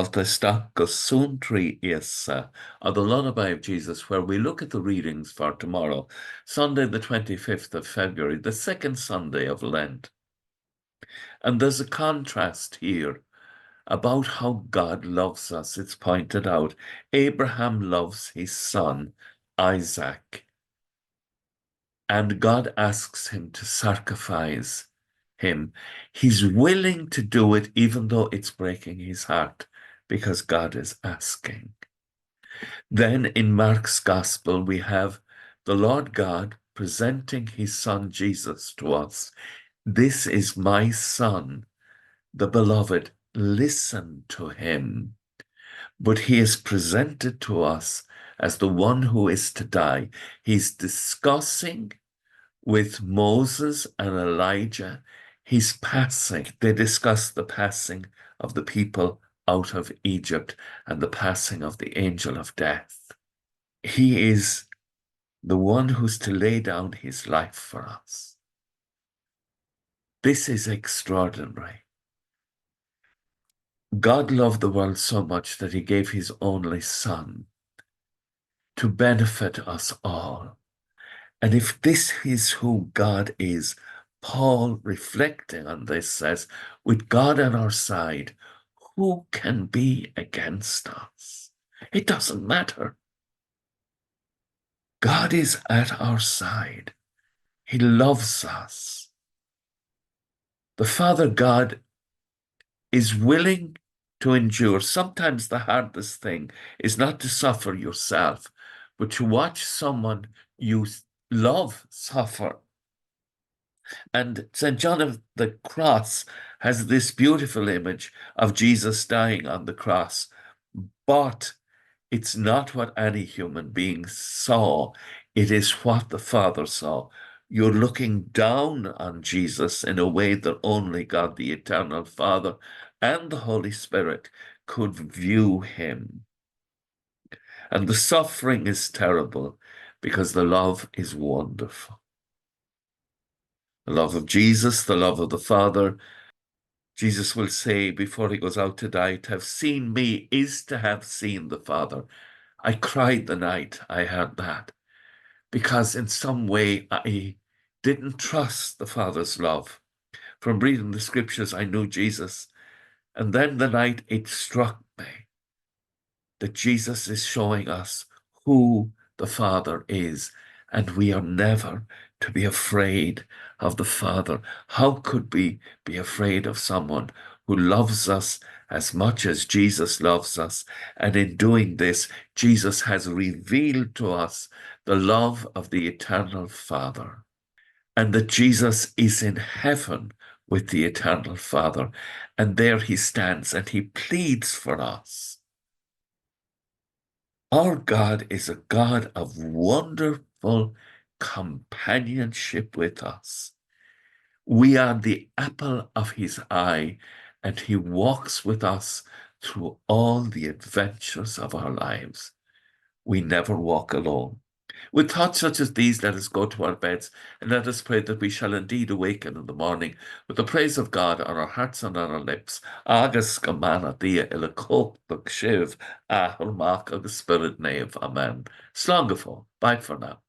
Altaistach go Suantraí Íosa, or the Lullaby of Jesus, where we look at the readings for tomorrow, Sunday the 25th of February, the second Sunday of Lent. And there's a contrast here about how God loves us. It's pointed out. Abraham loves his son, Isaac, and God asks him to sacrifice him. He's willing to do it even though it's breaking his heart, because God is asking. Then in Mark's Gospel, we have the Lord God presenting his son Jesus to us. This is my son, the beloved. Listen to him. But he is presented to us as the one who is to die. He's discussing with Moses and Elijah his passing. They discuss the passing of the people out of Egypt and the passing of the angel of death. He is the one who's to lay down his life for us. This is extraordinary. God loved the world so much that he gave his only son to benefit us all. And if this is who God is, Paul, reflecting on this, says, with God on our side, who can be against us? It doesn't matter. God is at our side. He loves us. The Father God is willing to endure. Sometimes the hardest thing is not to suffer yourself, but to watch someone you love suffer. And St. John of the Cross has this beautiful image of Jesus dying on the cross. But it's not what any human being saw. It is what the Father saw. You're looking down on Jesus in a way that only God, the Eternal Father, and the Holy Spirit could view him. And the suffering is terrible because the love is wonderful. The love of Jesus, the love of the Father. Jesus will say before he goes out to die, to have seen me is to have seen the Father. I cried the night I heard that, because in some way I didn't trust the Father's love. From reading the scriptures, I knew Jesus. And then the night it struck me that Jesus is showing us who the Father is, and we are never to be afraid of the Father. How could we be afraid of someone who loves us as much as Jesus loves us? And in doing this, Jesus has revealed to us the love of the eternal Father, and that Jesus is in heaven with the eternal Father, and there he stands and he pleads for us. Our God is a God of wonderful companionship with us. We are the apple of his eye, and he walks with us through all the adventures of our lives. We never walk alone. With thoughts such as these, let us go to our beds, and let us pray that we shall indeed awaken in the morning with the praise of God on our hearts and on our lips. Agus go mana dia ila cópach shiv a hulmach agus spirit nave. Amen. Slán go fóill. Bye for now.